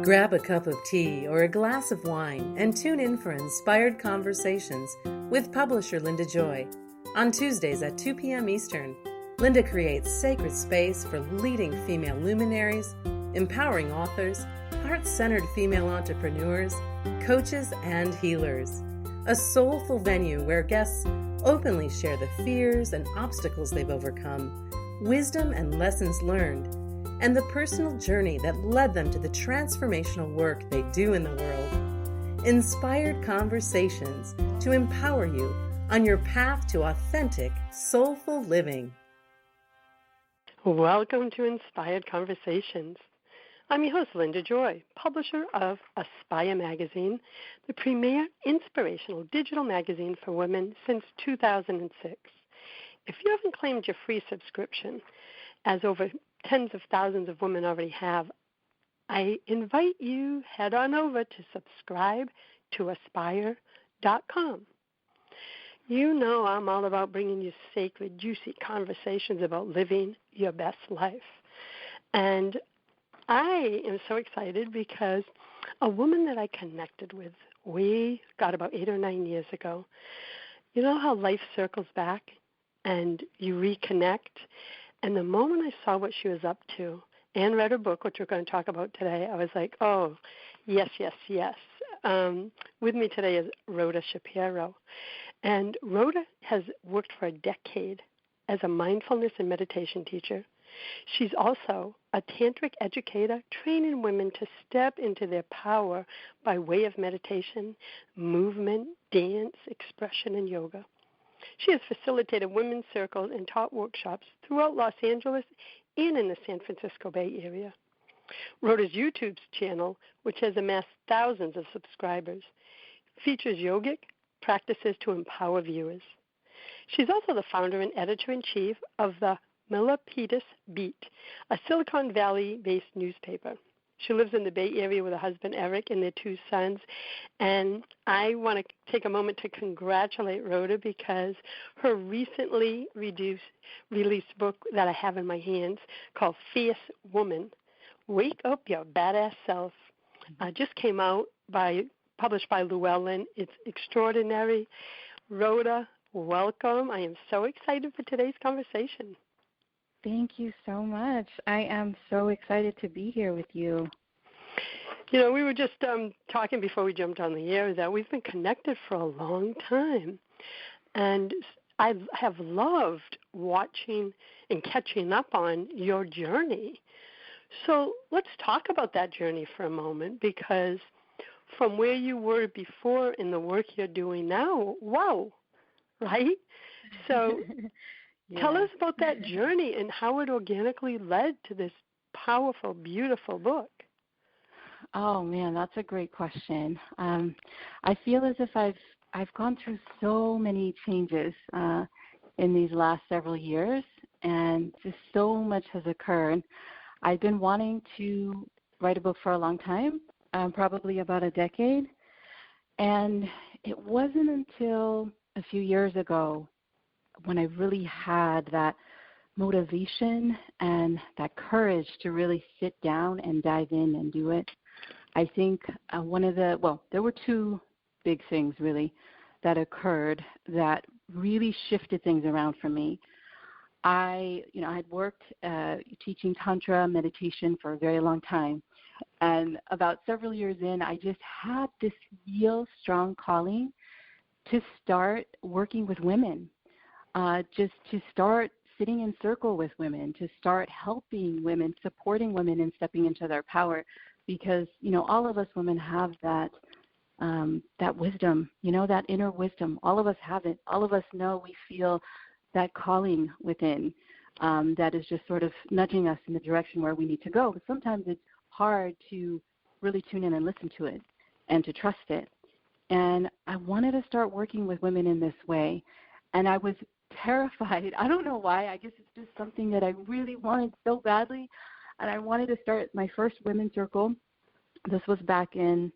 Grab a cup of tea or a glass of wine and tune in for Inspired Conversations with publisher Linda Joy. On Tuesdays at 2 p.m. Eastern, Linda creates sacred space for leading female luminaries, empowering authors, heart-centered female entrepreneurs, coaches, and healers. A soulful venue where guests openly share the fears and obstacles they've overcome, wisdom and lessons learned, and the personal journey that led them to the transformational work they do in the world. Inspired Conversations to empower you on your path to authentic, soulful living. Welcome to Inspired Conversations. I'm your host, Linda Joy, publisher of Aspire Magazine, the premier inspirational digital magazine for women since 2006. If you haven't claimed your free subscription, as over tens of thousands of women already have, I invite you head on over to subscribe to aspire.com. You know I'm all about bringing you sacred, juicy conversations about living your best life. And I am so excited because a woman that I connected with, we got about 8 or 9 years ago. You know how life circles back and you reconnect? And the moment I saw what she was up to and read her book, which we're going to talk about today, I was like, oh, yes, yes, yes. With me today is Rhoda Shapiro. And Rhoda has worked for a decade as a mindfulness and meditation teacher. She's also a tantric educator, training women to step into their power by way of meditation, movement, dance, expression, and yoga. She has facilitated women's circles and taught workshops throughout Los Angeles and in the San Francisco Bay Area. Rhoda's YouTube channel, which has amassed thousands of subscribers, features yogic practices to empower viewers. She's also the founder and editor-in-chief of the Milpitas Beat, a Silicon Valley-based newspaper. She lives in the Bay Area with her husband, Eric, and their 2 sons. And I want to take a moment to congratulate Rhoda because her recently released book that I have in my hands called Fierce Woman, Wake Up Your Badass Self, just came out, published by Llewellyn. It's extraordinary. Rhoda, welcome. I am so excited for today's conversation. Thank you so much. I am so excited to be here with you. You know, we were just talking before we jumped on the air that we've been connected for a long time. And I have loved watching and catching up on your journey. So let's talk about that journey for a moment, because from where you were before and the work you're doing now, wow, right? So tell us about that journey and how it organically led to this powerful, beautiful book. Oh man, that's a great question. I feel as if I've gone through so many changes in these last several years, and just so much has occurred. I've been wanting to write a book for a long time, probably about a decade, and it wasn't until a few years ago when I really had that motivation and that courage to really sit down and dive in and do it. I think there were 2 big things really that occurred that really shifted things around for me. I had worked teaching Tantra meditation for a very long time. And about several years in, I just had this real strong calling to start working with women. Just to start sitting in circle with women, to start helping women, supporting women in stepping into their power, because, all of us women have that wisdom, that inner wisdom. All of us have it. All of us know, we feel that calling within that is just sort of nudging us in the direction where we need to go. But sometimes it's hard to really tune in and listen to it and to trust it. And I wanted to start working with women in this way. And I was terrified. I don't know why. I guess it's just something that I really wanted so badly. And I wanted to start my first women's circle. This was back in,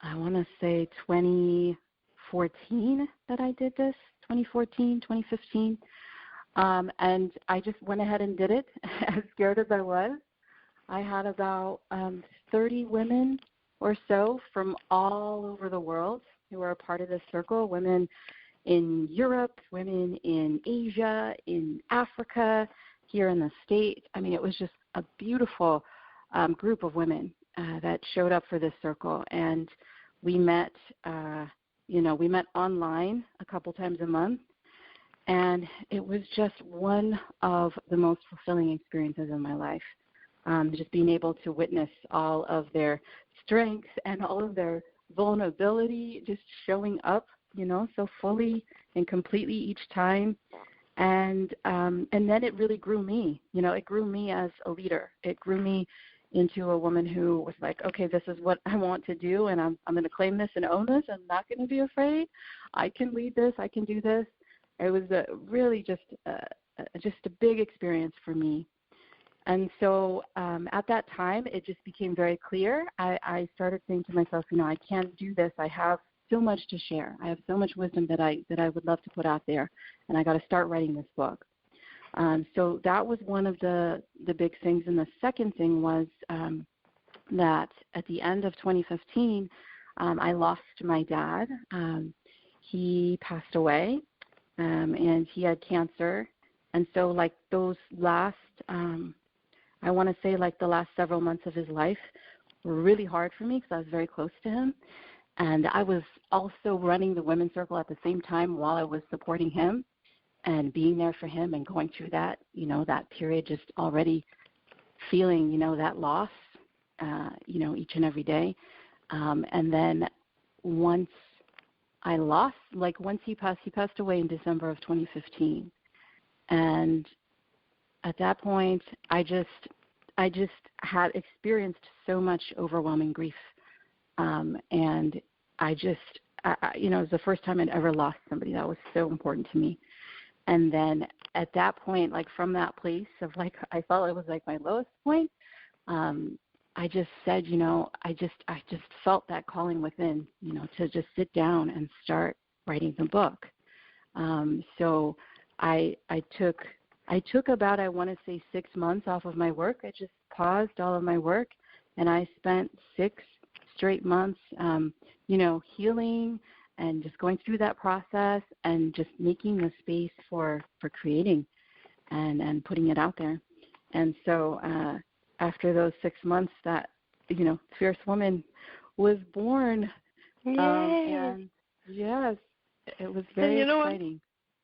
I want to say 2014 that I did this, 2014, 2015. And I just went ahead and did it, as scared as I was. I had about 30 women or so from all over the world who were a part of this circle, women in Europe, women in Asia, in Africa, here in the States. I mean, it was just a beautiful group of women that showed up for this circle. And we met, we met online a couple times a month. And it was just one of the most fulfilling experiences in my life. Just being able to witness all of their strengths and all of their vulnerability just showing up, so fully and completely each time. And then it really grew me. It grew me as a leader. It grew me into a woman who was like, okay, this is what I want to do, and I'm going to claim this and own this. I'm not going to be afraid. I can lead this. I can do this. It was really just a big experience for me. And so at that time, it just became very clear. I started saying to myself, I can't do this. I have so much to share. I have so much wisdom that I would love to put out there, and I got to start writing this book. So that was one of the big things. And the second thing was that at the end of 2015, I lost my dad. He passed away, and he had cancer. And so like those last, I want to say like the last several months of his life were really hard for me because I was very close to him. And I was also running the Women's Circle at the same time while I was supporting him and being there for him and going through that, that period, just already feeling, that loss, each and every day. And then once he passed away in December of 2015. And at that point, I just had experienced so much overwhelming grief. And it was the first time I'd ever lost somebody that was so important to me. And then at that point, like from that place of like, I felt it was like my lowest point. I just said, I just felt that calling within, to just sit down and start writing the book. So I took about, I want to say 6 months off of my work. I just paused all of my work, and I spent 6 straight months, healing and just going through that process and just making the space for creating and putting it out there. And so after those 6 months, that, Fierce Woman was born. Yay. And yes, it was very exciting.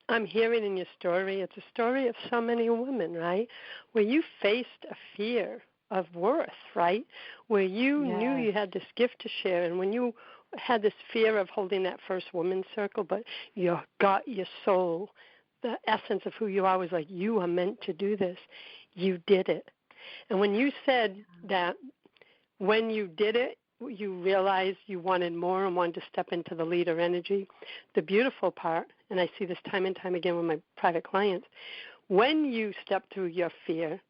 I'm hearing in your story, it's a story of so many women, right, where you faced a fear of worth, right, where you knew you had this gift to share, and when you had this fear of holding that first women's circle, but your gut, your soul, the essence of who you are was like, you are meant to do this, you did it. And when you said that when you did it, you realized you wanted more and wanted to step into the leader energy, the beautiful part, and I see this time and time again with my private clients, when you step through your fear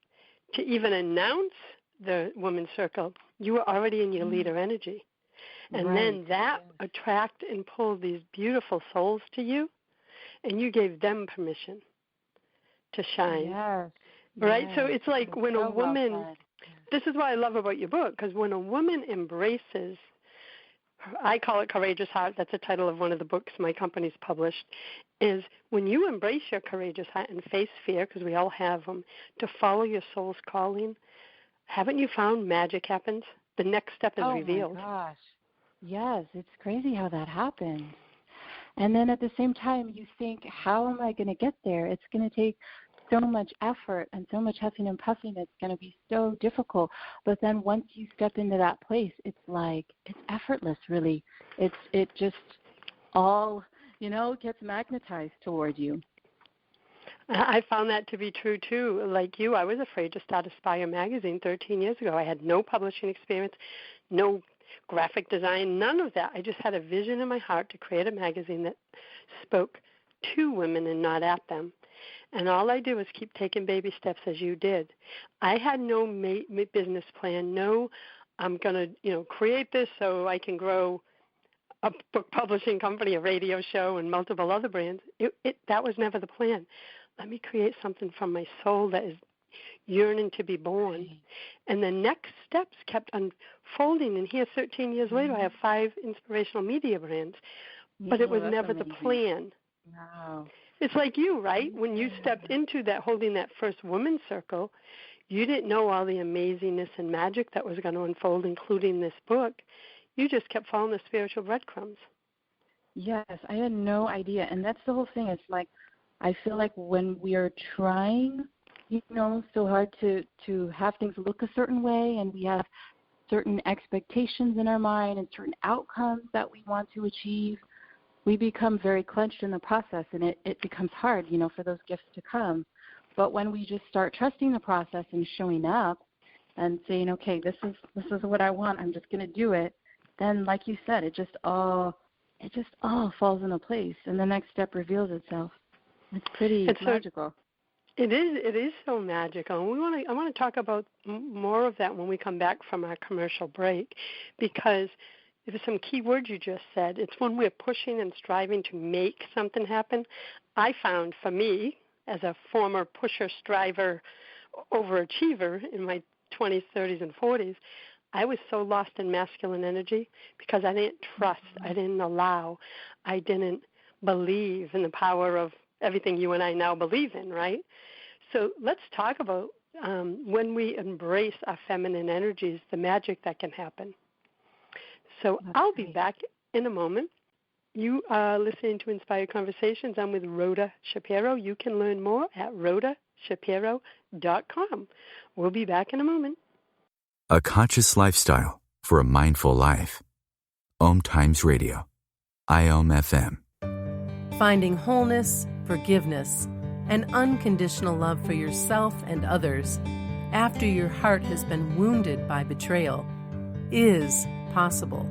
to even announce the women's circle, you were already in your leader energy. And then that attract and pull these beautiful souls to you, and you gave them permission to shine. Yes. Right? Yes. So it's like when a woman, well this is what I love about your book, because when a woman embraces, I call it Courageous Heart, that's the title of one of the books my company's published, is when you embrace your courageous heart and face fear, because we all have them, to follow your soul's calling, haven't you found magic happens? The next step is revealed. Oh, my gosh. Yes, it's crazy how that happens. And then at the same time, you think, how am I going to get there? It's going to take so much effort and so much huffing and puffing. It's going to be so difficult. But then once you step into that place, it's like, it's effortless, really. It just all, gets magnetized toward you. I found that to be true, too. Like you, I was afraid to start Aspire magazine 13 years ago. I had no publishing experience, no graphic design, none of that. I just had a vision in my heart to create a magazine that spoke to women and not at them. And all I did was keep taking baby steps as you did. I had no business plan, I'm going to, create this so I can grow a book publishing company, a radio show, and multiple other brands. That was never the plan. Let me create something from my soul that is yearning to be born. And the next steps kept unfolding. And here, 13 years later, I have 5 inspirational media brands. But it was never amazing. the plan. Wow. It's like you, right? When you stepped into that, holding that first women's circle, you didn't know all the amazingness and magic that was going to unfold, including this book. You just kept following the spiritual breadcrumbs. Yes, I had no idea. And that's the whole thing. It's like, I feel like when we are trying, so hard to have things look a certain way, and we have certain expectations in our mind and certain outcomes that we want to achieve, we become very clenched in the process, and it becomes hard, for those gifts to come. But when we just start trusting the process and showing up and saying, okay, this is what I want, I'm just going to do it, then like you said, it just all falls into place, and the next step reveals itself. It's pretty magical. It is so magical. And I want to talk about more of that when we come back from our commercial break, because there are some key words you just said. It's when we're pushing and striving to make something happen. I found, for me, as a former pusher, striver, overachiever in my 20s, 30s, and 40s, I was so lost in masculine energy because I didn't trust, I didn't allow, I didn't believe in the power of everything you and I now believe in, right? So let's talk about when we embrace our feminine energies, the magic that can happen. So I'll be back in a moment. You are listening to Inspired Conversations. I'm with Rhoda Shapiro. You can learn more at rhodashapiro.com. We'll be back in a moment. A conscious lifestyle for a mindful life. OMTimes Radio. IOM FM. Finding wholeness, forgiveness, and unconditional love for yourself and others after your heart has been wounded by betrayal is possible.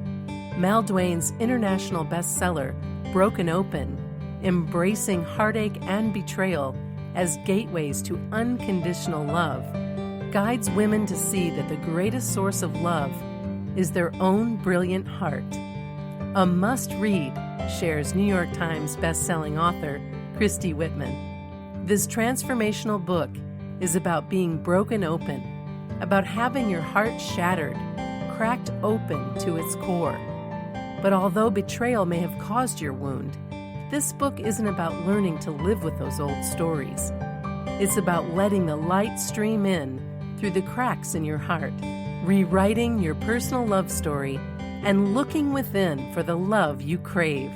Mal Dwain's international bestseller, Broken Open, Embracing Heartache and Betrayal as Gateways to Unconditional Love, guides women to see that the greatest source of love is their own brilliant heart. A must-read, shares New York Times bestselling author Christy Whitman. This transformational book is about being broken open, about having your heart shattered, cracked open to its core. But although betrayal may have caused your wound, this book isn't about learning to live with those old stories. It's about letting the light stream in through the cracks in your heart, rewriting your personal love story, and looking within for the love you crave.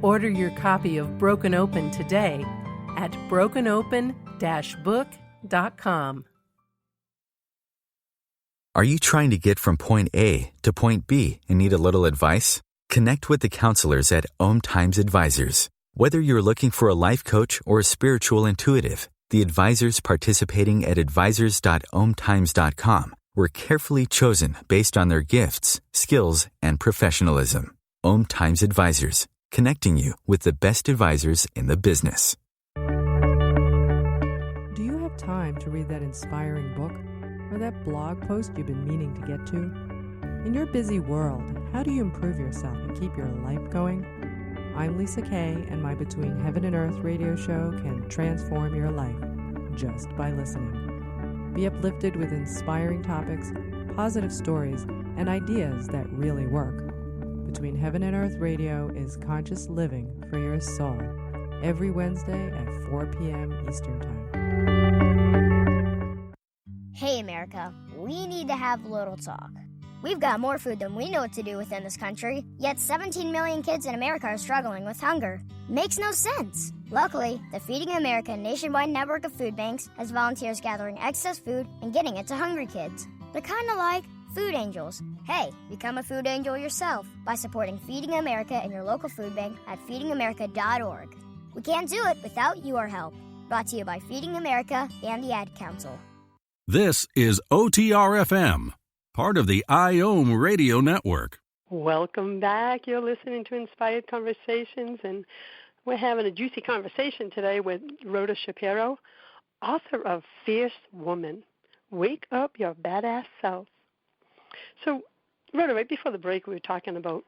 Order your copy of Broken Open today at brokenopen-book.com. Are you trying to get from point A to point B and need a little advice? Connect with the counselors at OMTimes Advisors. Whether you're looking for a life coach or a spiritual intuitive, the advisors participating at advisors.omtimes.com were carefully chosen based on their gifts, skills, and professionalism. OMTimes Advisors, connecting you with the best advisors in the business. Do you have time to read that inspiring book or that blog post you've been meaning to get to? In your busy world, how do you improve yourself and keep your life going? I'm Lisa Kay, and my Between Heaven and Earth radio show can transform your life just by listening. Be uplifted with inspiring topics, positive stories, and ideas that really work. Between Heaven and Earth Radio is conscious living for your soul, every Wednesday at 4 p.m. Eastern Time. Hey, America, we need to have a little talk. We've got more food than we know what to do with in this country, yet 17 million kids in America are struggling with hunger. Makes no sense. Luckily, the Feeding America nationwide network of food banks has volunteers gathering excess food and getting it to hungry kids. They're kind of like food angels. Hey, become a food angel yourself by supporting Feeding America in your local food bank at feedingamerica.org. We can't do it without your help. Brought to you by Feeding America and the Ad Council. This is OTR-FM, part of the IOM Radio Network. Welcome back. You're listening to Inspired Conversations, and we're having a juicy conversation today with Rhoda Shapiro, author of Fierce Woman, Wake Up Your Badass Self. So, Rhoda, right before the break, we were talking about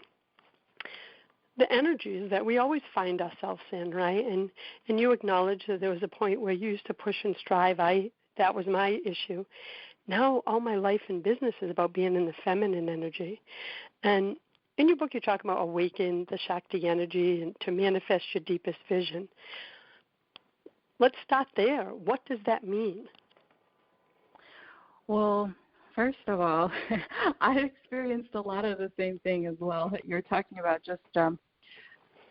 the energies that we always find ourselves in, right? And you acknowledged that there was a point where you used to push and strive. I that was my issue. Now all my life and business is about being in the feminine energy. And in your book you talk about awaken the Shakti energy and to manifest your deepest vision. Let's start there. What does that mean? Well, first of all, I experienced a lot of the same thing as well that you're talking about, just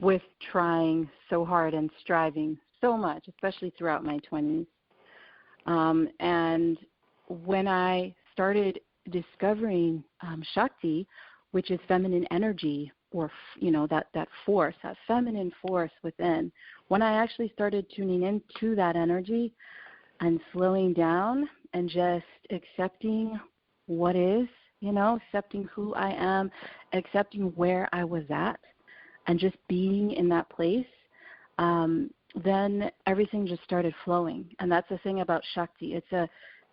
with trying so hard and striving so much, especially throughout my 20s. And when I started discovering Shakti, which is feminine energy, or, that force, that feminine force within, when I actually started tuning into that energy and slowing down and just accepting what is, accepting who I am, accepting where I was at, and just being in that place, then everything just started flowing. And that's the thing about Shakti.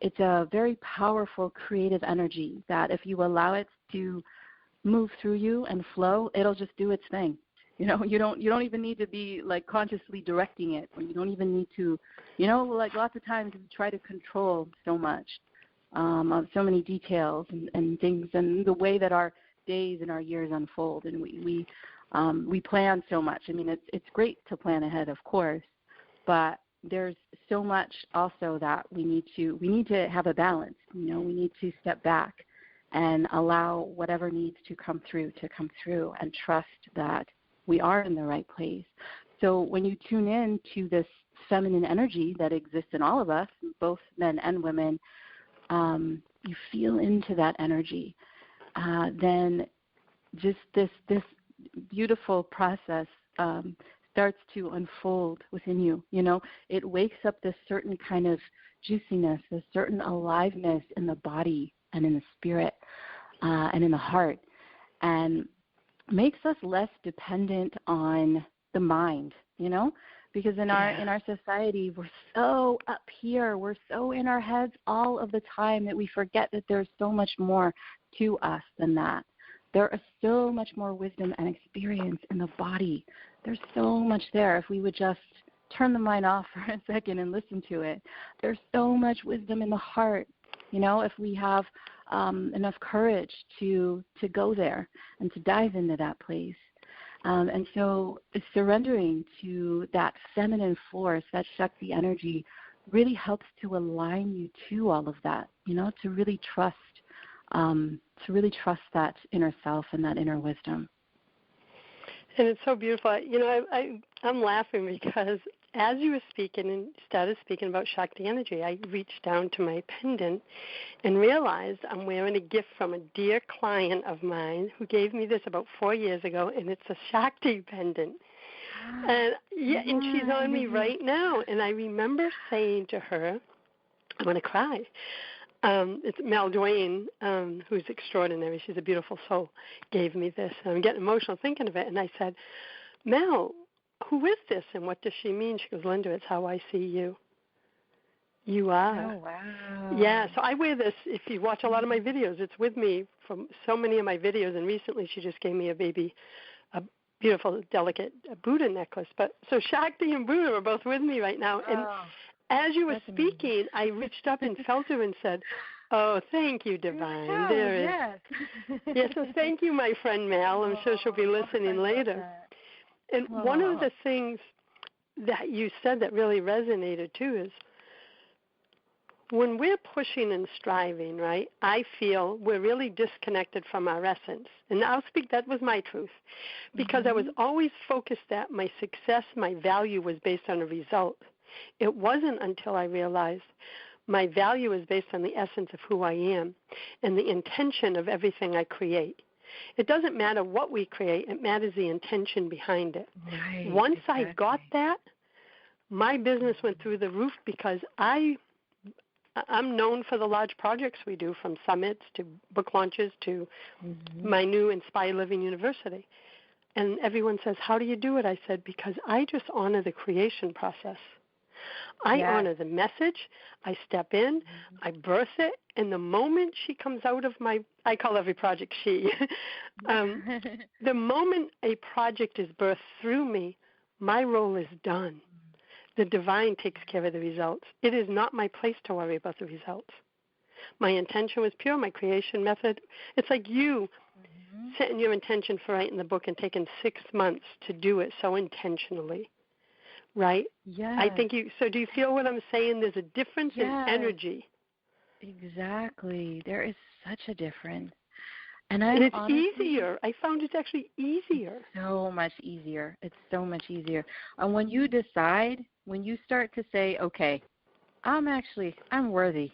It's a very powerful creative energy that if you allow it to move through you and flow, it'll just do its thing. You don't even need to be like consciously directing it, or you don't even need to, like lots of times we try to control so much of so many details and things, and the way that our days and our years unfold, and we plan so much. I mean, it's great to plan ahead, of course, but there's so much also that we need to have a balance. We need to step back and allow whatever needs to come through, and trust that we are in the right place. So when you tune in to this feminine energy that exists in all of us, both men and women, you feel into that energy, then just this beautiful process starts to unfold within you. It wakes up this certain kind of juiciness, this certain aliveness in the body and in the spirit and in the heart, and makes us less dependent on the mind, because in our society, we're so up here, we're so in our heads all of the time that we forget that there's so much more to us than that. There is so much more wisdom and experience in the body. There's so much there. If we would just turn the mind off for a second and listen to it, there's so much wisdom in the heart. If we have enough courage to go there and to dive into that place. And so surrendering to that feminine force, that Shakti energy, really helps to align you to all of that, to really trust that inner self and that inner wisdom. And it's so beautiful. I'm laughing because as you were speaking and started speaking about Shakti energy, I reached down to my pendant and realized I'm wearing a gift from a dear client of mine who gave me this about 4 years ago, and it's a Shakti pendant. And she's on me right now. And I remember saying to her, I'm going to cry. It's Mel Duane, who's extraordinary. She's a beautiful soul, gave me this. And I'm getting emotional thinking of it. And I said, Mel, who is this and what does she mean? She goes, Linda, it's how I see you. You are. Oh, wow. Yeah, so I wear this. If you watch a lot of my videos, it's with me from so many of my videos. And recently she just gave me a beautiful, delicate Buddha necklace. But so Shakti and Buddha are both with me right now. And as you were speaking, I reached up and felt her and said, oh, thank you, Divine. So thank you, my friend Mel. I'm sure she'll be listening later. And one of the things that you said that really resonated, too, is when we're pushing and striving, right, I feel we're really disconnected from our essence. And I'll speak, that was my truth, because I was always focused that my success, my value was based on a result. It wasn't until I realized my value is based on the essence of who I am and the intention of everything I create. It doesn't matter what we create. It matters the intention behind it. Right, Once I got that, my business went through the roof because I'm known for the large projects we do, from summits to book launches to my new Inspire Living University. And everyone says, how do you do it? I said, because I just honor the creation process. I honor the message. I step in, I birth it, and the moment she comes out of I call every project she, the moment a project is birthed through me, my role is done. The divine takes care of the results. It is not my place to worry about the results. My intention was pure. My creation method. It's like you setting your intention for writing the book and taking 6 months to do it so intentionally, right? Yeah. I think you. So do you feel what I'm saying? There's a difference in energy. Exactly. There is such a difference. And it's easier. I found it's actually easier. So much easier. It's so much easier. And when you decide, when you start to say, okay, I'm worthy.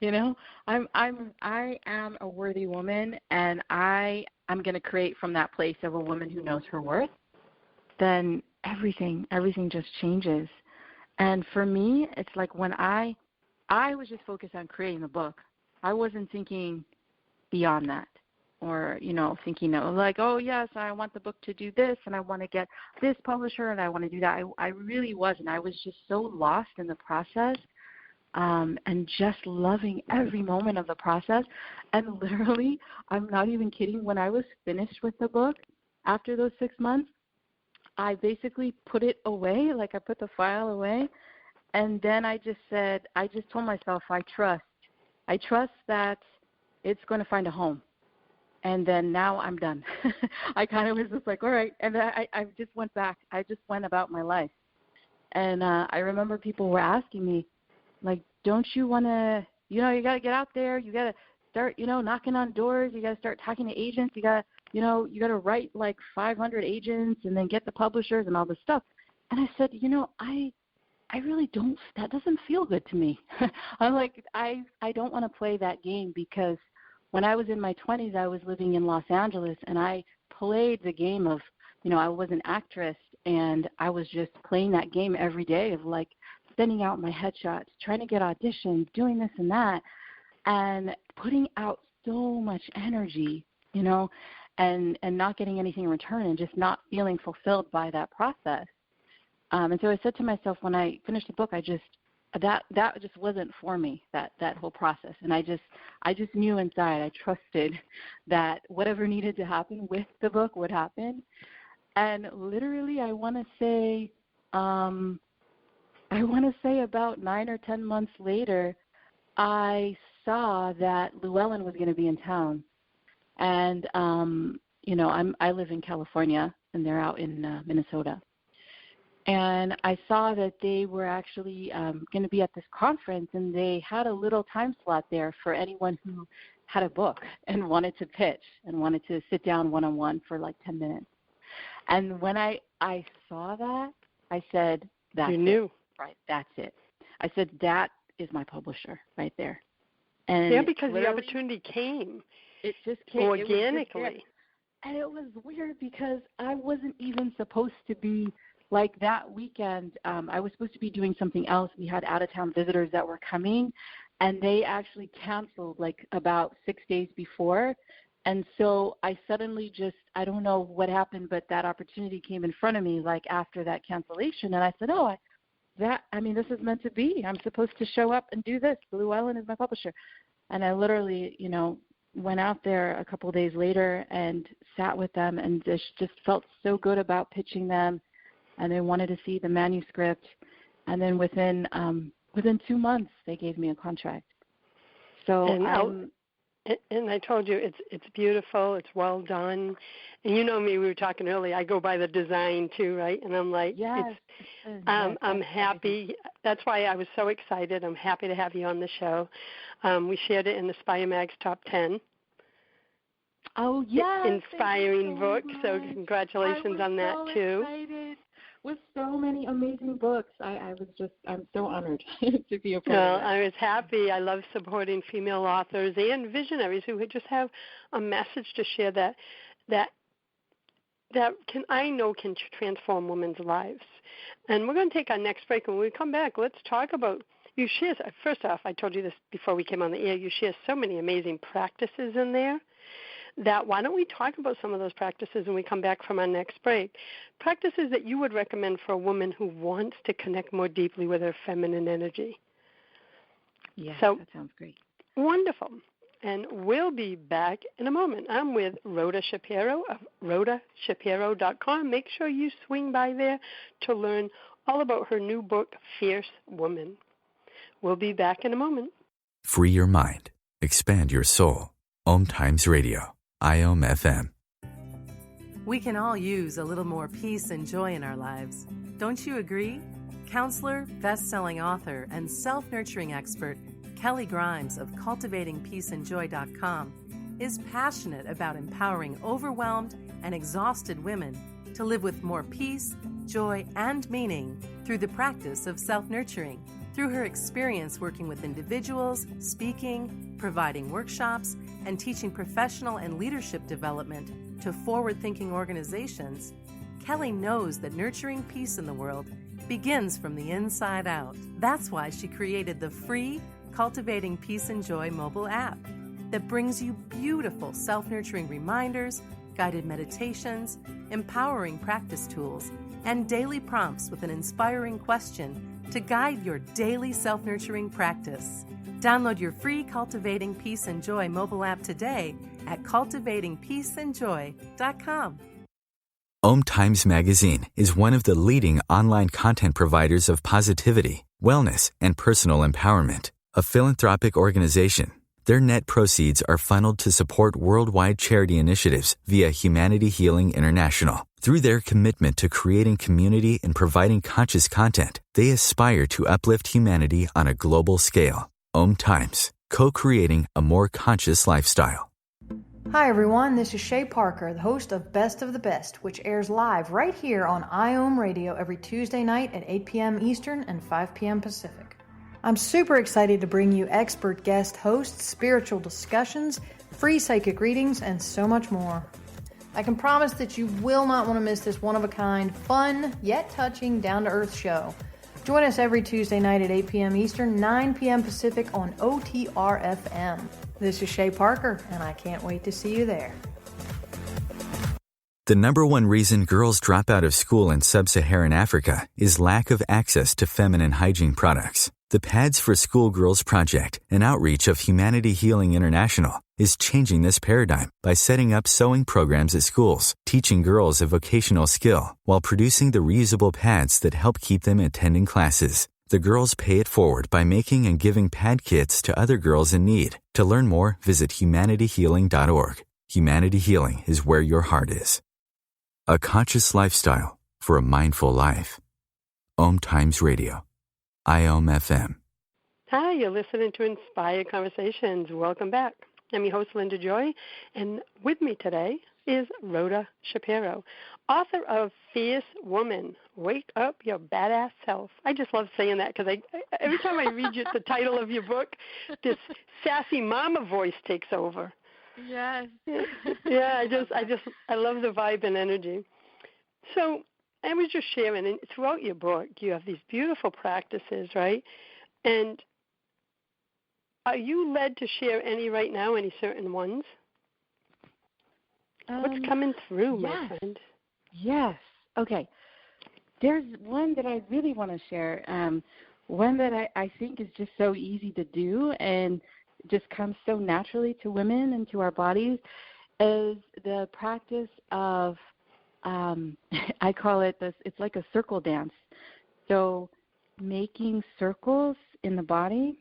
You know, I am a worthy woman, and I'm going to create from that place of a woman who knows her worth. Then everything just changes. And for me, it's like when I was just focused on creating the book. I wasn't thinking beyond that, or, you know, thinking of like, oh, yes, I want the book to do this, and I want to get this publisher, and I want to do that. I really wasn't. I was just so lost in the process, and just loving every moment of the process. And literally, I'm not even kidding, when I was finished with the book, after those 6 months, I basically put it away, like I put the file away, and then I just told myself, I trust that it's going to find a home. And then now I'm done. I kind of was just like, all right. And then I just went back. I just went about my life. And I remember people were asking me, like, don't you want to, you know, you got to get out there. You got to start, you know, knocking on doors. You got to start talking to agents. You got to, you know, you got to write like 500 agents and then get the publishers and all this stuff. And I said, you know, I really don't, that doesn't feel good to me. I'm like, I don't want to play that game, because when I was in my 20s, I was living in Los Angeles, and I played the game of, you know, I was an actress, and I was just playing that game every day of like sending out my headshots, trying to get auditions, doing this and that, and putting out so much energy, you know, and not getting anything in return, and just not feeling fulfilled by that process. And so I said to myself, when I finished the book, that just wasn't for me, that whole process. And I just knew inside, I trusted that whatever needed to happen with the book would happen. And literally, I want to say about 9 or 10 months later, I saw that Llewellyn was going to be in town. And you know, I live in California, and they're out in Minnesota. And I saw that they were actually going to be at this conference, and they had a little time slot there for anyone who had a book and wanted to pitch and wanted to sit down one-on-one for like 10 minutes. And when I saw that, I said, that's it. Right, that's it. I said, that is my publisher right there. And yeah, because the opportunity came. It just came organically. And it was weird, because I wasn't even supposed to be, like that weekend, I was supposed to be doing something else. We had out-of-town visitors that were coming, and they actually canceled like about 6 days before. And so I suddenly I don't know what happened, but that opportunity came in front of me like after that cancellation. And I said, this is meant to be. I'm supposed to show up and do this. Llewellyn is my publisher. And I literally, you know, went out there a couple of days later and sat with them, and just felt so good about pitching them. And they wanted to see the manuscript, and then within 2 months they gave me a contract. So and I told you it's beautiful, it's well done, and you know me. We were talking earlier. I go by the design too, right? And I'm like, yes, I'm happy. That's why I was so excited. I'm happy to have you on the show. We shared it in the Spire Mag's Top 10. Oh yes, inspiring book. So congratulations on that too. Excited. With so many amazing books, I'm so honored to be a part of it. I was happy. I love supporting female authors and visionaries who just have a message to share that can transform women's lives. And we're going to take our next break, and when we come back, let's talk about, you share, first off, I told you this before we came on the air, you share so many amazing practices in there. Why don't we talk about some of those practices when we come back from our next break? Practices that you would recommend for a woman who wants to connect more deeply with her feminine energy. Yeah, so, that sounds great. Wonderful. And we'll be back in a moment. I'm with Rhoda Shapiro of RhodaShapiro.com. Make sure you swing by there to learn all about her new book, Fierce Woman. We'll be back in a moment. Free your mind. Expand your soul. OMTimes Radio. IOM FM. We can all use a little more peace and joy in our lives. Don't you agree? Counselor, best-selling author, and self-nurturing expert Kelly Grimes of CultivatingPeaceandJoy.com is passionate about empowering overwhelmed and exhausted women to live with more peace, joy, and meaning through the practice of self-nurturing. Through her experience working with individuals, speaking, providing workshops, and teaching professional and leadership development to forward-thinking organizations, Kelly knows that nurturing peace in the world begins from the inside out. That's why she created the free Cultivating Peace and Joy mobile app that brings you beautiful self-nurturing reminders, guided meditations, empowering practice tools, and daily prompts with an inspiring question to guide your daily self-nurturing practice. Download your free Cultivating Peace and Joy mobile app today at cultivatingpeaceandjoy.com. OMTimes Magazine is one of the leading online content providers of positivity, wellness, and personal empowerment. A philanthropic organization, their net proceeds are funneled to support worldwide charity initiatives via Humanity Healing International. Through their commitment to creating community and providing conscious content, they aspire to uplift humanity on a global scale. OMTimes, co-creating a more conscious lifestyle. Hi everyone, this is Shay Parker, the host of Best of the Best, which airs live right here on IOM Radio every Tuesday night at 8 p.m. Eastern and 5 p.m. Pacific. I'm super excited to bring you expert guest hosts, spiritual discussions, free psychic readings, and so much more. I can promise that you will not want to miss this one-of-a-kind, fun, yet touching, down-to-earth show. Join us every Tuesday night at 8 p.m. Eastern, 9 p.m. Pacific on OTR-FM. This is Shay Parker, and I can't wait to see you there. The number one reason girls drop out of school in sub-Saharan Africa is lack of access to feminine hygiene products. The Pads for Schoolgirls Project, an outreach of Humanity Healing International, is changing this paradigm by setting up sewing programs at schools, teaching girls a vocational skill while producing the reusable pads that help keep them attending classes. The girls pay it forward by making and giving pad kits to other girls in need. To learn more, visit humanityhealing.org. Humanity Healing is where your heart is. A conscious lifestyle for a mindful life. OMTimes Radio. IOM FM. Hi, you're listening to Inspired Conversations. Welcome back. I'm your host, Linda Joy, and with me today is Rhoda Shapiro, author of Fierce Woman, Wake Up Your Badass Self. I just love saying that because every time I read the title of your book, this sassy mama voice takes over. Yes. Yeah, I love the vibe and energy. So I was just sharing, and throughout your book, you have these beautiful practices, right? And are you led to share any right now, any certain ones? What's coming through, my friend? Yes. Okay. There's one that I really want to share, one that I think is just so easy to do and just comes so naturally to women and to our bodies, is the practice of I call it this, it's like a circle dance. So making circles in the body,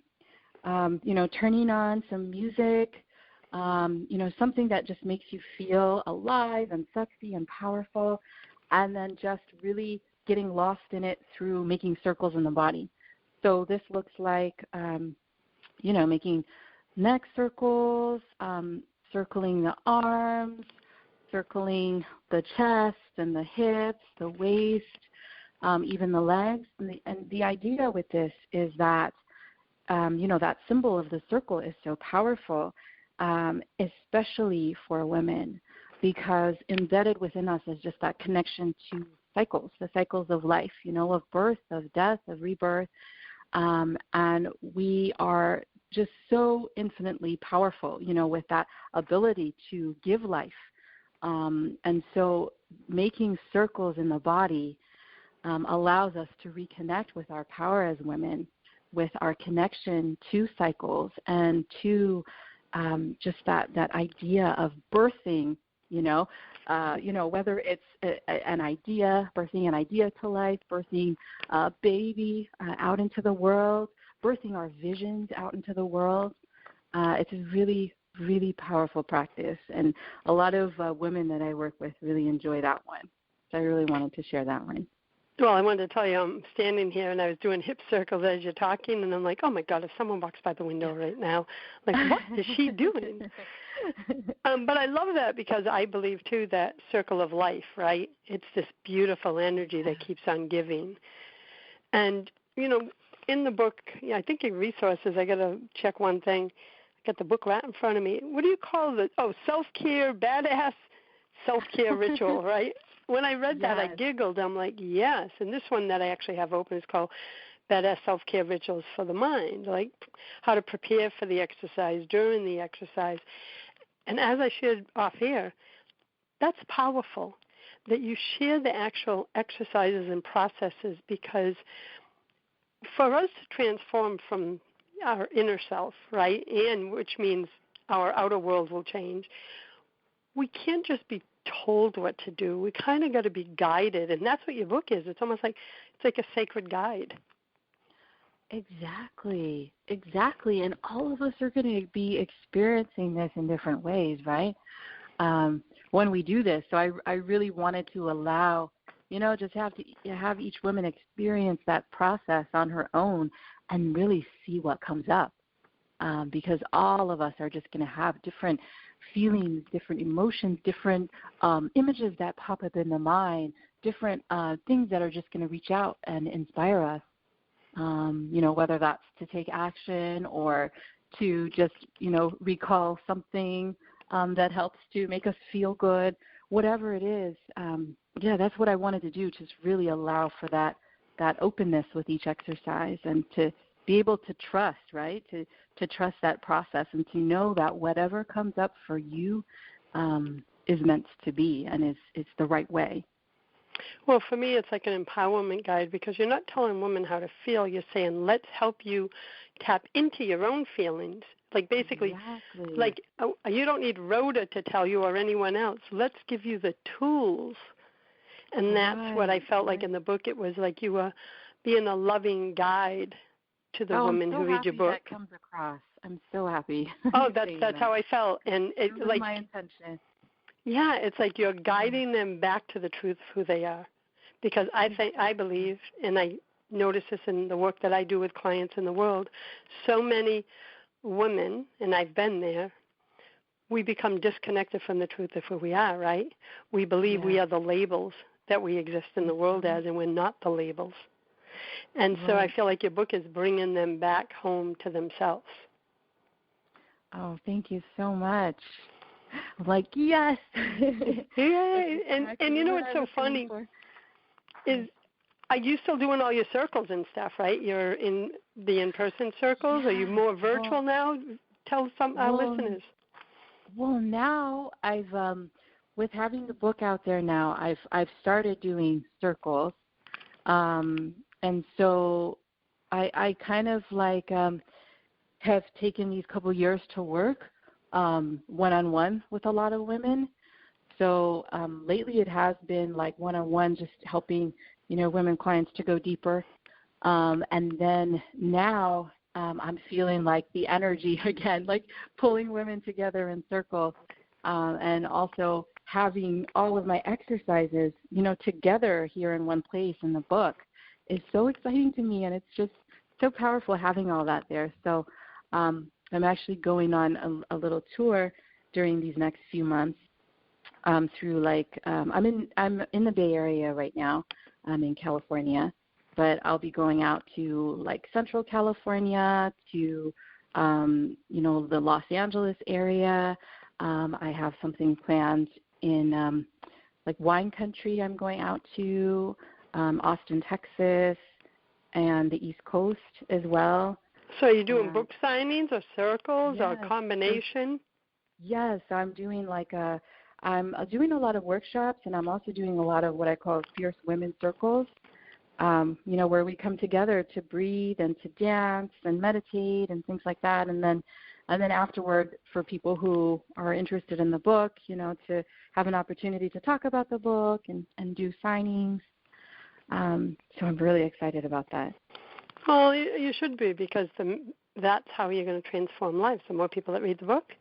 turning on some music, something that just makes you feel alive and sexy and powerful, and then just really getting lost in it through making circles in the body. So this looks like, making neck circles, circling the arms, circling the chest and the hips, the waist, even the legs. And the idea with this is that, that symbol of the circle is so powerful, especially for women, because embedded within us is just that connection to cycles, the cycles of life, of birth, of death, of rebirth. And we are just so infinitely powerful, with that ability to give life. And so making circles in the body allows us to reconnect with our power as women, with our connection to cycles and to just that idea of birthing Whether it's an idea, birthing an idea to life, birthing a baby out into the world, birthing our visions out into the world. It's a really, really powerful practice, and a lot of women that I work with really enjoy that one. So I really wanted to share that one. Well, I wanted to tell you, I'm standing here and I was doing hip circles as you're talking, and I'm like, oh my God, if someone walks by the window right now, like, what is she doing? But I love that because I believe, too, that circle of life, right? It's this beautiful energy that keeps on giving. And, in the book, I think in resources, I got to check one thing. I got the book right in front of me. What do you call it? Oh, self-care, badass self-care ritual, right? When I read that, I giggled. I'm like, yes. And this one that I actually have open is called Badass Self-Care Rituals for the Mind, like how to prepare for the exercise, during the exercise. And as I shared off here, that's powerful, that you share the actual exercises and processes, because for us to transform from our inner self, right, and which means our outer world will change, we can't just be told what to do. We kind of got to be guided, and that's what your book is. It's almost like a sacred guide. Exactly. And all of us are going to be experiencing this in different ways, right? When we do this. So I really wanted to allow, just have each woman experience that process on her own and really see what comes up. Because all of us are just going to have different feelings, different emotions, different images that pop up in the mind, different things that are just going to reach out and inspire us, whether that's to take action or to just, recall something that helps to make us feel good, whatever it is. That's what I wanted to do, just really allow for that openness with each exercise and to be able to trust, right, to trust that process and to know that whatever comes up for you is meant to be and it's the right way. Well, for me, it's like an empowerment guide, because you're not telling women how to feel. You're saying, let's help you tap into your own feelings. Like basically, like you don't need Rhoda to tell you or anyone else. Let's give you the tools. And that's what I felt like in the book. It was like you were being a loving guide to the women who read your book. That comes across. I'm so happy. Oh, that's how I felt, and it was like my intention. Yeah, it's like you're guiding them back to the truth of who they are, because I believe, and I notice this in the work that I do with clients in the world. So many women, and I've been there, we become disconnected from the truth of who we are. Right? We believe we are the labels that we exist in the world as, and we're not the labels. And so I feel like your book is bringing them back home to themselves. Oh, thank you so much. I'm like, yes. Yay. And what's so funny is, are you still doing all your circles and stuff, right? You're in the in-person circles? Are you more virtual now? Tell our listeners. Well, now I've, with having the book out there now, I've started doing circles. And so I kind of like have taken these couple years to work one-on-one with a lot of women. So lately it has been like one-on-one, just helping, women clients to go deeper. And then now I'm feeling like the energy again, like pulling women together in circles, and also having all of my exercises, together here in one place in the book is so exciting to me, and it's just so powerful having all that there. So I'm actually going on a little tour during these next few months through I'm in the Bay Area right now. I'm in California, but I'll be going out to like Central California, to the Los Angeles area. I have something planned in like wine country. I'm going out to Austin, Texas, and the East Coast as well. So are you doing book signings or circles or a combination? Yes, I'm doing I'm doing a lot of workshops, and I'm also doing a lot of what I call fierce women circles, where we come together to breathe and to dance and meditate and things like that. And then And then afterward, for people who are interested in the book, to have an opportunity to talk about the book and do signings. So I'm really excited about that. Well, you should be, because that's how you're going to transform lives. The more people that read the book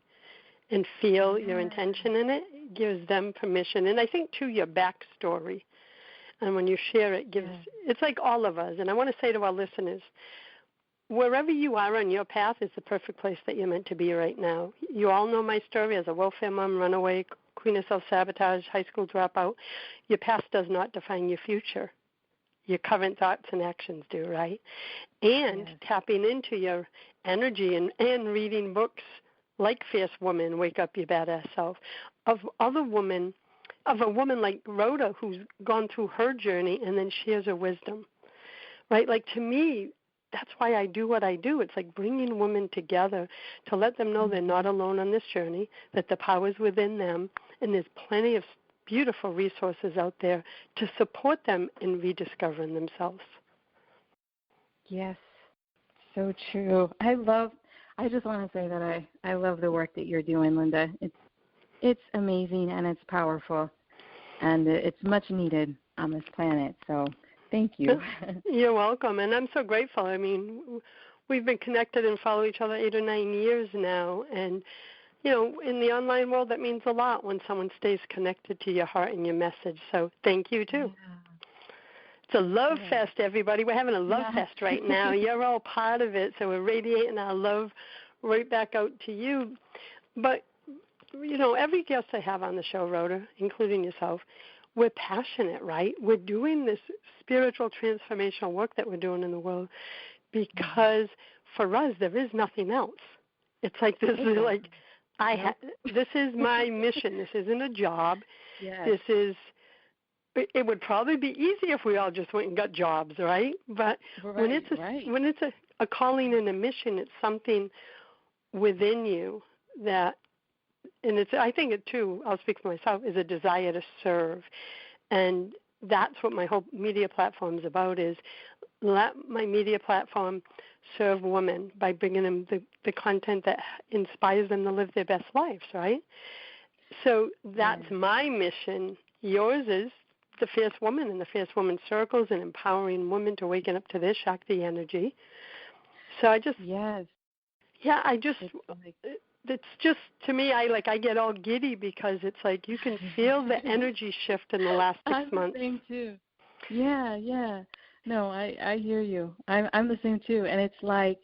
and feel your intention in it, gives them permission. And I think, too, your backstory. And when you share it, it's like all of us. And I want to say to our listeners, wherever you are on your path is the perfect place that you're meant to be right now. You all know my story as a welfare mom, runaway, queen of self-sabotage, high school dropout. Your past does not define your future. Your current thoughts and actions do, right? And tapping into your energy and reading books like Fierce Woman, Wake Up Your Badass Self, of a woman like Rhoda, who's gone through her journey and then shares her wisdom, right? Like, to me, that's why I do what I do. It's like bringing women together to let them know they're not alone on this journey, that the power's within them, and there's plenty of beautiful resources out there to support them in rediscovering themselves. Yes, so true. I just want to say that I love the work that you're doing, Linda. It's amazing and it's powerful, and it's much needed on this planet. So thank you. You're welcome, and I'm so grateful. I mean, we've been connected and follow each other 8 or 9 years now, and in the online world, that means a lot when someone stays connected to your heart and your message. So thank you, too. Yeah. It's a love fest, everybody. We're having a love fest right now. You're all part of it, so we're radiating our love right back out to you. But, every guest I have on the show, Rhoda, including yourself, we're passionate, right? We're doing this spiritual transformational work that we're doing in the world because for us, there is nothing else. It's like this is like, this is my mission. This isn't a job. Yes. It would probably be easy if we all just went and got jobs, right? But when it's a calling and a mission, it's something within you that, and I think it too, I'll speak for myself, is a desire to serve. And that's what my whole media platform is about, is let my media platform serve women by bringing them the content that inspires them to live their best lives, right? So that's my mission. Yours is the Fierce Woman and the Fierce Woman Circles and empowering women to waken up to their Shakti energy. So it's just, to me, I get all giddy because it's like you can feel the energy shift in the last 6 months. I'm the same too. Yeah. No, I hear you. I'm the same too. And it's like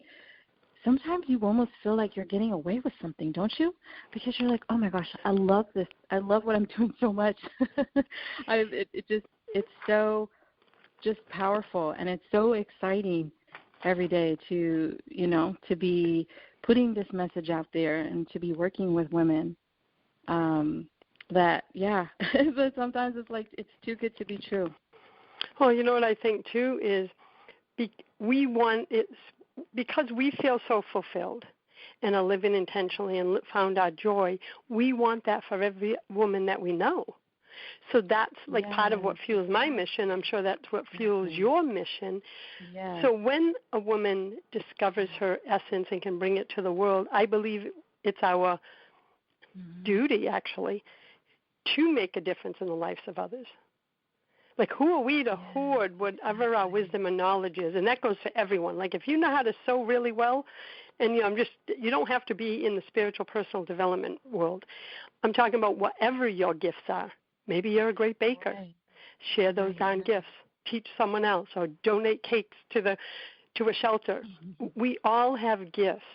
sometimes you almost feel like you're getting away with something, don't you? Because you're like, oh my gosh, I love this. I love what I'm doing so much. It's so just powerful, and it's so exciting every day to be putting this message out there and to be working with women. But sometimes it's like it's too good to be true. Well, you know what I think too is we want it because we feel so fulfilled and are living intentionally and found our joy. We want that for every woman that we know. So that's like part of what fuels my mission. I'm sure that's what fuels your mission. Yes. So when a woman discovers her essence and can bring it to the world, I believe it's our duty, actually, to make a difference in the lives of others. Like, who are we to hoard whatever our wisdom and knowledge is? And that goes for everyone. Like, if you know how to sew really well, and you don't have to be in the spiritual personal development world. I'm talking about whatever your gifts are. Maybe you're a great baker. Right. Share those darn gifts. Teach someone else, or donate cakes to a shelter. Mm-hmm. We all have gifts.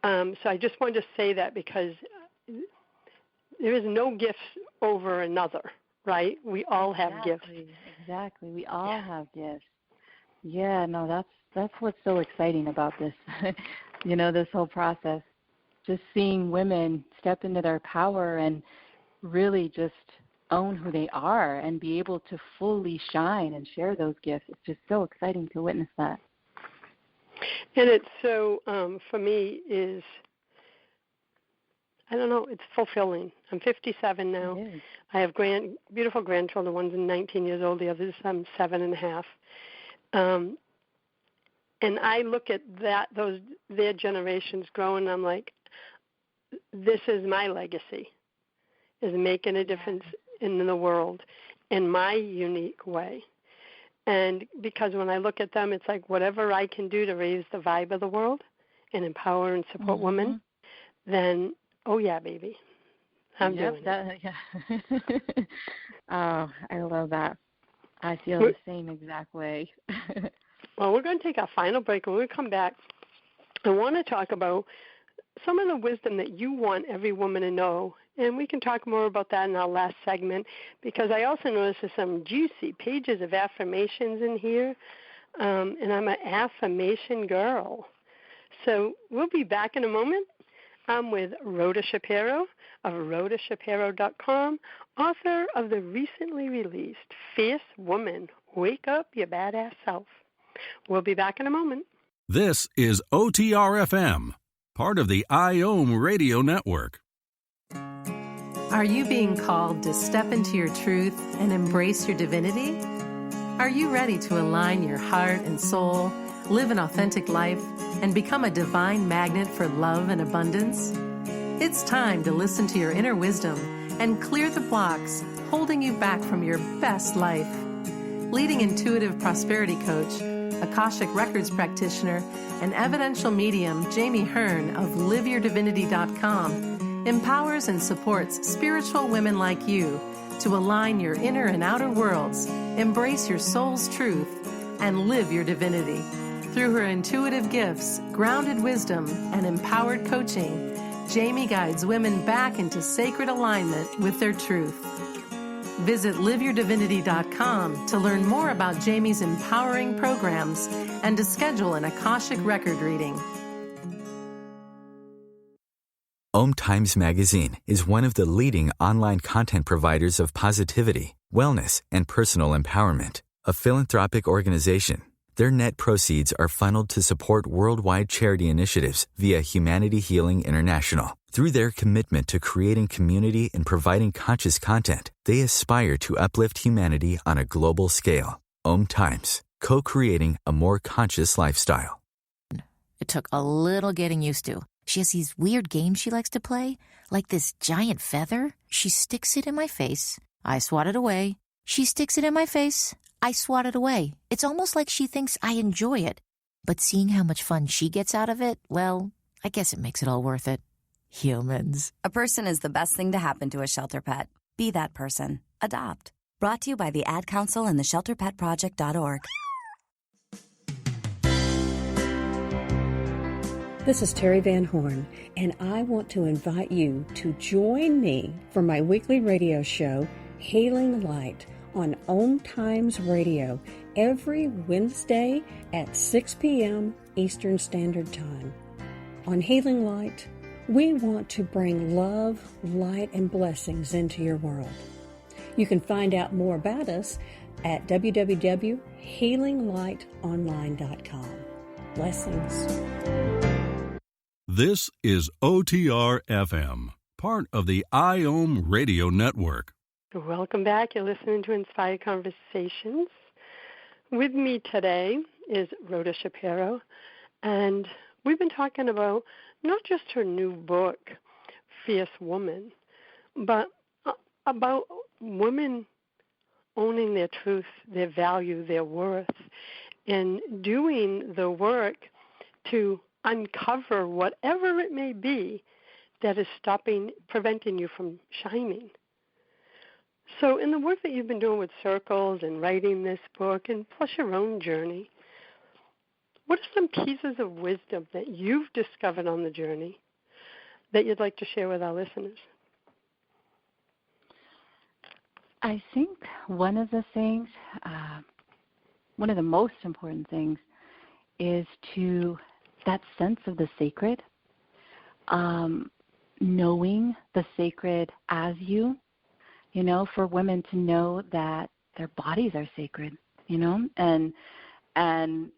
So I just wanted to say that because there is no gifts over another. Right? We all have gifts. Exactly. We all have gifts. Yeah, no, that's what's so exciting about this, this whole process. Just seeing women step into their power and really just own who they are and be able to fully shine and share those gifts. It's just so exciting to witness that. And it's so, for me, is, I don't know, it's fulfilling. I'm 57 now. I have beautiful grandchildren. One's 19 years old, the other's 7.5. And I look at their generations growing, and I'm like, this is my legacy, is making a difference in the world in my unique way. And because when I look at them, it's like whatever I can do to raise the vibe of the world and empower and support women, then, oh, yeah, baby, I'm doing it. Yeah. Oh, I love that. I feel the same exact way. Well, we're going to take our final break. When we come back, I want to talk about some of the wisdom that you want every woman to know. And we can talk more about that in our last segment, because I also noticed there's some juicy pages of affirmations in here, and I'm an affirmation girl. So we'll be back in a moment. I'm with Rhoda Shapiro of rhodashapiro.com, author of the recently released Fierce Woman, Wake Up Your Badass Self. We'll be back in a moment. This is OTR-FM, part of the IOM Radio Network. Are you being called to step into your truth and embrace your divinity? Are you ready to align your heart and soul, live an authentic life, and become a divine magnet for love and abundance? It's time to listen to your inner wisdom and clear the blocks holding you back from your best life. Leading intuitive prosperity coach, Akashic Records practitioner, and evidential medium Jamie Hearn of liveyourdivinity.com empowers and supports spiritual women like you to align your inner and outer worlds, embrace your soul's truth, and live your divinity. Through her intuitive gifts, grounded wisdom, and empowered coaching, Jamie guides women back into sacred alignment with their truth. Visit liveyourdivinity.com to learn more about Jamie's empowering programs and to schedule an Akashic record reading. OMTimes Magazine is one of the leading online content providers of positivity, wellness, and personal empowerment. A philanthropic organization, their net proceeds are funneled to support worldwide charity initiatives via Humanity Healing International. Through their commitment to creating community and providing conscious content, they aspire to uplift humanity on a global scale. OMTimes, co-creating a more conscious lifestyle. It took a little getting used to. She has these weird games she likes to play, like this giant feather. She sticks it in my face. I swat it away. She sticks it in my face. I swat it away. It's almost like she thinks I enjoy it. But seeing how much fun she gets out of it, well, I guess it makes it all worth it. Humans. A person is the best thing to happen to a shelter pet. Be that person. Adopt. Brought to you by the Ad Council and the ShelterPetProject.org. This is Terry Van Horn, and I want to invite you to join me for my weekly radio show, Healing Light, on OMTimes Radio every Wednesday at 6 p.m. Eastern Standard Time. On Healing Light, we want to bring love, light, and blessings into your world. You can find out more about us at www.healinglightonline.com. Blessings. This is OTR-FM, part of the IOM Radio Network. Welcome back. You're listening to Inspired Conversations. With me today is Rhoda Shapiro, and we've been talking about not just her new book, Fierce Woman, but about women owning their truth, their value, their worth, and doing the work to uncover whatever it may be that is preventing you from shining. So in the work that you've been doing with circles and writing this book and plus your own journey, what are some pieces of wisdom that you've discovered on the journey that you'd like to share with our listeners? I think one of the most important things is that sense of the sacred, knowing the sacred as you, for women to know that their bodies are sacred, and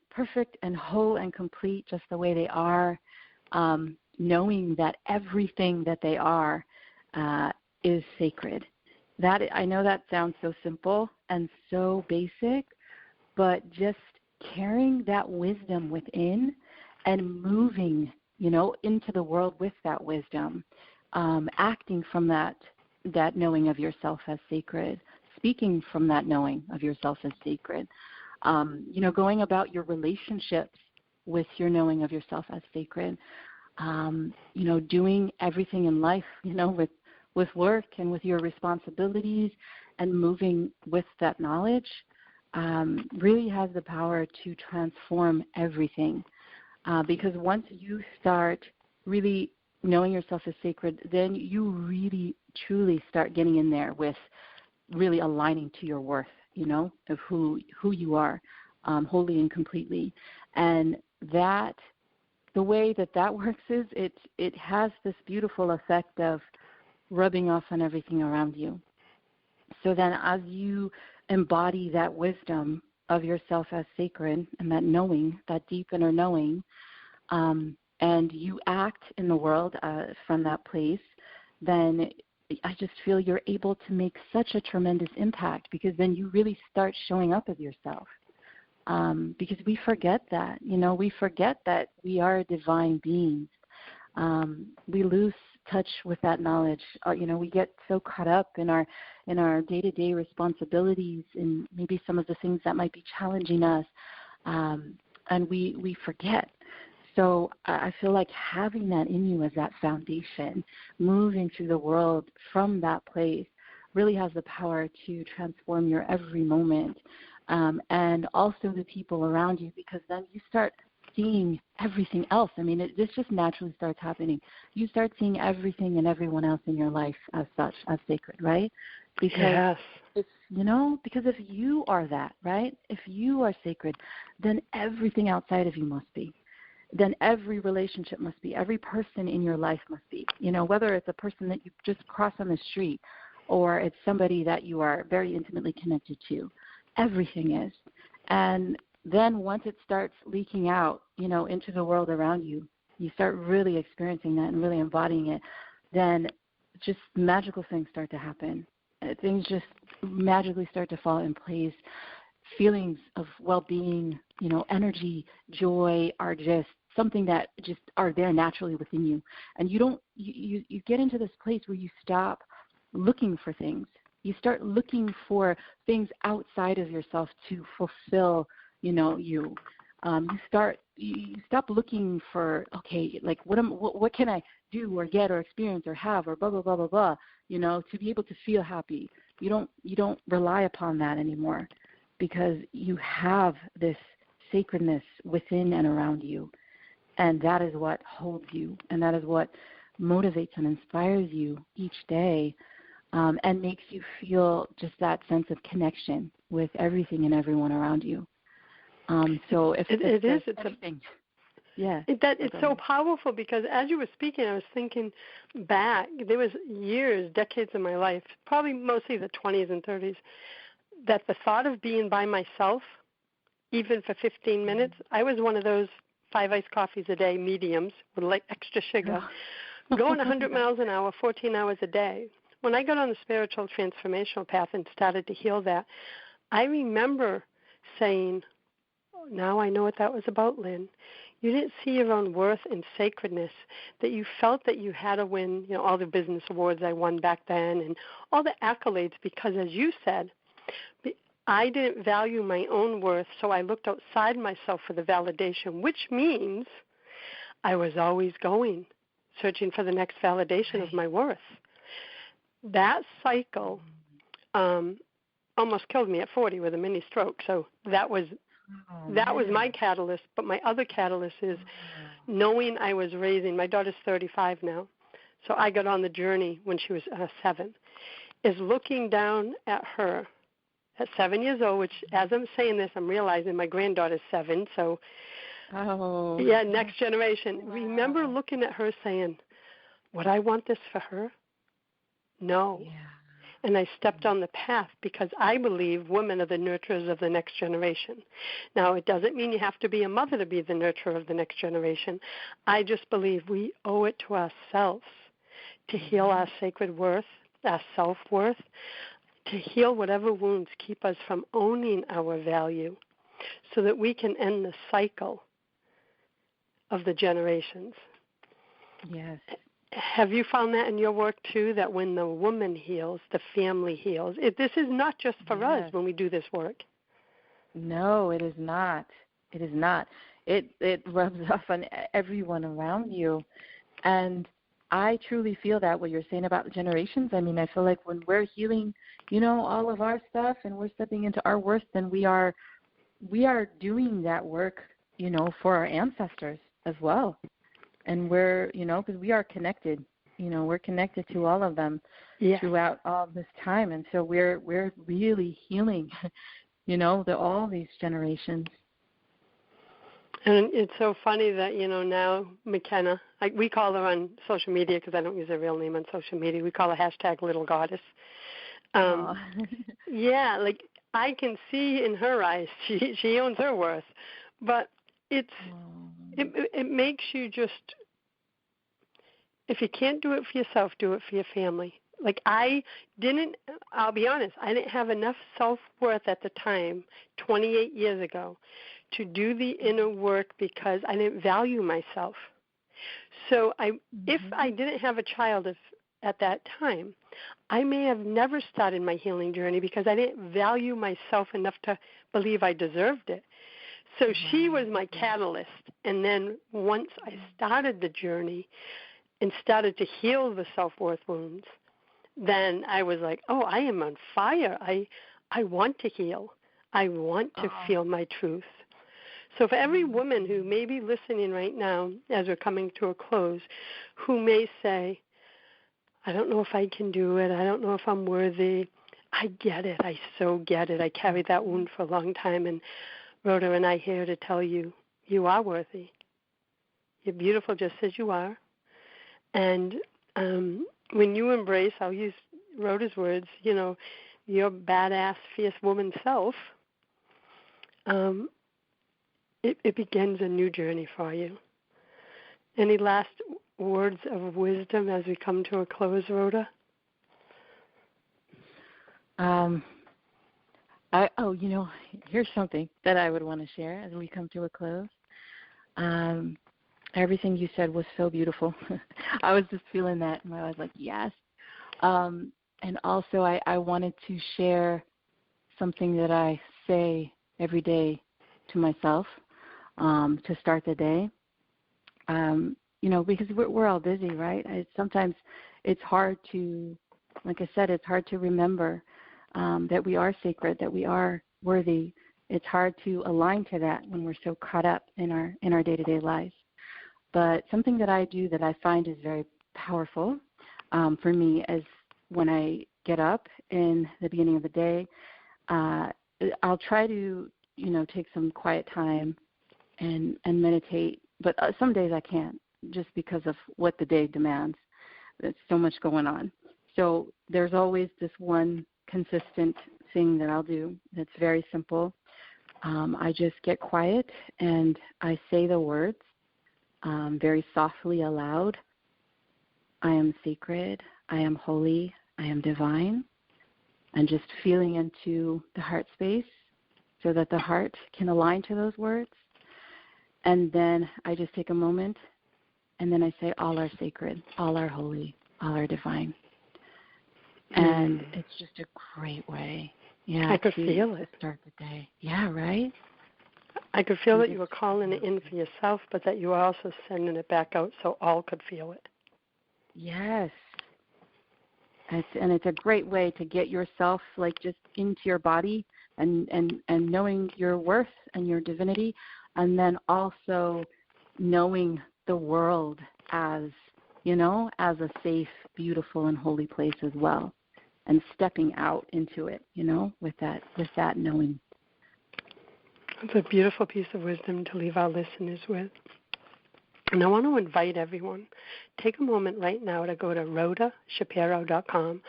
perfect and whole and complete just the way they are, knowing that everything that they are is sacred. That I know that sounds so simple and so basic, but just carrying that wisdom within and moving, into the world with that wisdom, acting from that knowing of yourself as sacred, speaking from that knowing of yourself as sacred, going about your relationships with your knowing of yourself as sacred, doing everything in life, with work and with your responsibilities and moving with that knowledge really has the power to transform everything. Because once you start really knowing yourself as sacred, then you really, truly start getting in there with really aligning to your worth, of who you are, wholly and completely. And that, the way that works is it has this beautiful effect of rubbing off on everything around you. So then as you embody that wisdom of yourself as sacred and that knowing, that deep inner knowing, and you act in the world from that place, then I just feel you're able to make such a tremendous impact, because then you really start showing up as yourself. Because we forget that, we forget that we are divine beings. We lose touch with that knowledge. We get so caught up in our day-to-day responsibilities and maybe some of the things that might be challenging us, and we forget. So I feel like having that in you as that foundation, moving through the world from that place, really has the power to transform your every moment, and also the people around you, because then you start seeing everything else. I mean, this just naturally starts happening. You start seeing everything and everyone else in your life as such, as sacred, right? Because because if you are that, right? If you are sacred, then everything outside of you must be. Then every relationship must be. Every person in your life must be. Whether it's a person that you just cross on the street or it's somebody that you are very intimately connected to, everything is. And then once it starts leaking out, into the world around you, you start really experiencing that and really embodying it, then just magical things start to happen. Things just magically start to fall in place. Feelings of well-being, energy, joy are just something that just are there naturally within you. And you get into this place where you stop looking for things. You start looking for things outside of yourself to fulfill, you. You stop looking for, okay, like what can I do or get or experience or have or blah blah blah blah blah, to be able to feel happy. You don't rely upon that anymore, because you have this sacredness within and around you, and that is what holds you, and that is what motivates and inspires you each day, and makes you feel just that sense of connection with everything and everyone around you. So if it's so powerful, because as you were speaking, I was thinking back. There was years, decades of my life, probably mostly the 20s and 30s, that the thought of being by myself, even for 15 minutes, I was one of those 5 iced coffees a day mediums with like extra sugar, going 100 miles an hour, 14 hours a day. When I got on the spiritual transformational path and started to heal that, I remember saying, now I know what that was about, Lynn. You didn't see your own worth and sacredness, that you felt that you had to win, all the business awards I won back then and all the accolades, because as you said, I didn't value my own worth, so I looked outside myself for the validation, which means I was always going, searching for the next validation of my worth. That cycle almost killed me at 40 with a mini stroke, so that was my catalyst. But my other catalyst is knowing I was raising, my daughter's 35 now, so I got on the journey when she was 7, is looking down at her at 7 years old, which as I'm saying this, I'm realizing my granddaughter's 7, so next generation. Wow. Remember looking at her saying, would I want this for her? No. Yeah. And I stepped on the path, because I believe women are the nurturers of the next generation. Now, it doesn't mean you have to be a mother to be the nurturer of the next generation. I just believe we owe it to ourselves to heal our sacred worth, our self-worth, to heal whatever wounds keep us from owning our value. so that we can end the cycle of the generations. Yes. Have you found that in your work, too, that when the woman heals, the family heals? This is not just for us when we do this work. No, it is not. It is not. It rubs off on everyone around you. And I truly feel that, what you're saying about the generations. I mean, I feel like when we're healing, all of our stuff and we're stepping into our worth, then we are doing that work, for our ancestors as well. And we're, because we are connected, we're connected to all of them throughout all this time. And so we're really healing, all these generations. And it's so funny that, now McKenna, we call her on social media because I don't use her real name on social media. We call her #LittleGoddess. Yeah, I can see in her eyes she owns her worth. But it makes you just, if you can't do it for yourself, do it for your family. I'll be honest, I didn't have enough self-worth at the time, 28 years ago, to do the inner work because I didn't value myself. So if I didn't have a child at that time, I may have never started my healing journey because I didn't value myself enough to believe I deserved it. So she was my catalyst. And then once I started the journey and started to heal the self-worth wounds, then I was like, oh, I am on fire. I want to heal. I want to feel my truth. So for every woman who may be listening right now as we're coming to a close, who may say, I don't know if I can do it. I don't know if I'm worthy. I get it. I so get it. I carried that wound for a long time. And Rhoda and I are here to tell you, you are worthy. You're beautiful just as you are. And when you embrace, I'll use Rhoda's words, your badass, fierce woman self, it begins a new journey for you. Any last words of wisdom as we come to a close, Rhoda? Here's something that I would want to share as we come to a close. Everything you said was so beautiful. I was just feeling that, and I was like, yes. And also, I wanted to share something that I say every day to myself to start the day. Because we're all busy, right? Sometimes it's hard to, like I said, it's hard to remember that we are sacred, that we are worthy. It's hard to align to that when we're so caught up in our day-to-day lives. But something that I do that I find is very powerful for me is when I get up in the beginning of the day, I'll try to, take some quiet time and meditate. But some days I can't, just because of what the day demands. There's so much going on. So there's always this one consistent thing that I'll do that's very simple. I just get quiet and I say the words very softly aloud. I am sacred, I am holy, I am divine. And just feeling into the heart space so that the heart can align to those words. And then I just take a moment and then I say, all are sacred, all are holy, all are divine. And it's just a great way. Yeah, I could feel it. Start the day. Yeah, right? I could feel that you were calling it in for yourself, but that you were also sending it back out so all could feel it. Yes. And it's a great way to get yourself just into your body and knowing your worth and your divinity, and then also knowing the world as, as a safe, beautiful, and holy place as well, and stepping out into it, with that knowing. It's a beautiful piece of wisdom to leave our listeners with. And I want to invite everyone, take a moment right now to go to RhodaShapiro.com,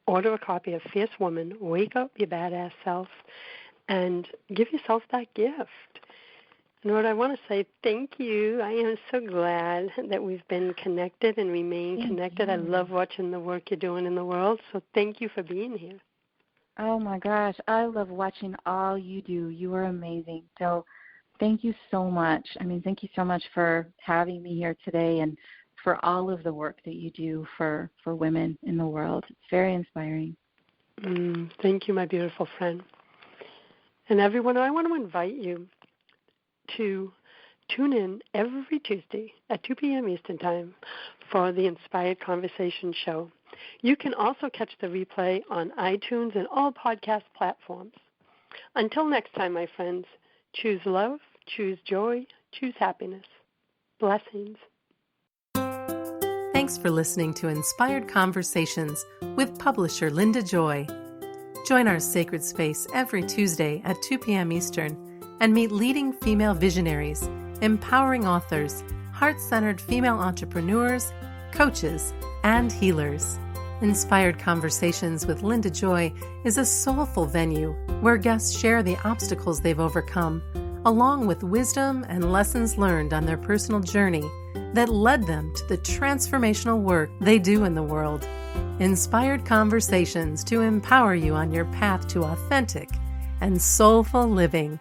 order a copy of Fierce Woman, Wake Up Your Badass Self, and give yourself that gift. And Rhoda, I want to say thank you. I am so glad that we've been connected and remain connected. I love watching the work you're doing in the world, so thank you for being here. Oh my gosh, I love watching all you do. You are amazing. So thank you so much. Thank you so much for having me here today and for all of the work that you do for women in the world. It's very inspiring. Thank you, my beautiful friend. And everyone, I want to invite you to tune in every Tuesday at 2 p.m. Eastern Time for the Inspired Conversation Show. You can also catch the replay on iTunes and all podcast platforms. Until next time, my friends, choose love, choose joy, choose happiness. Blessings. Thanks for listening to Inspired Conversations with publisher Linda Joy. Join our sacred space every Tuesday at 2 p.m. Eastern and meet leading female visionaries, empowering authors, heart-centered female entrepreneurs, coaches, and healers. Inspired Conversations with Linda Joy is a soulful venue where guests share the obstacles they've overcome, along with wisdom and lessons learned on their personal journey that led them to the transformational work they do in the world. Inspired Conversations to empower you on your path to authentic and soulful living.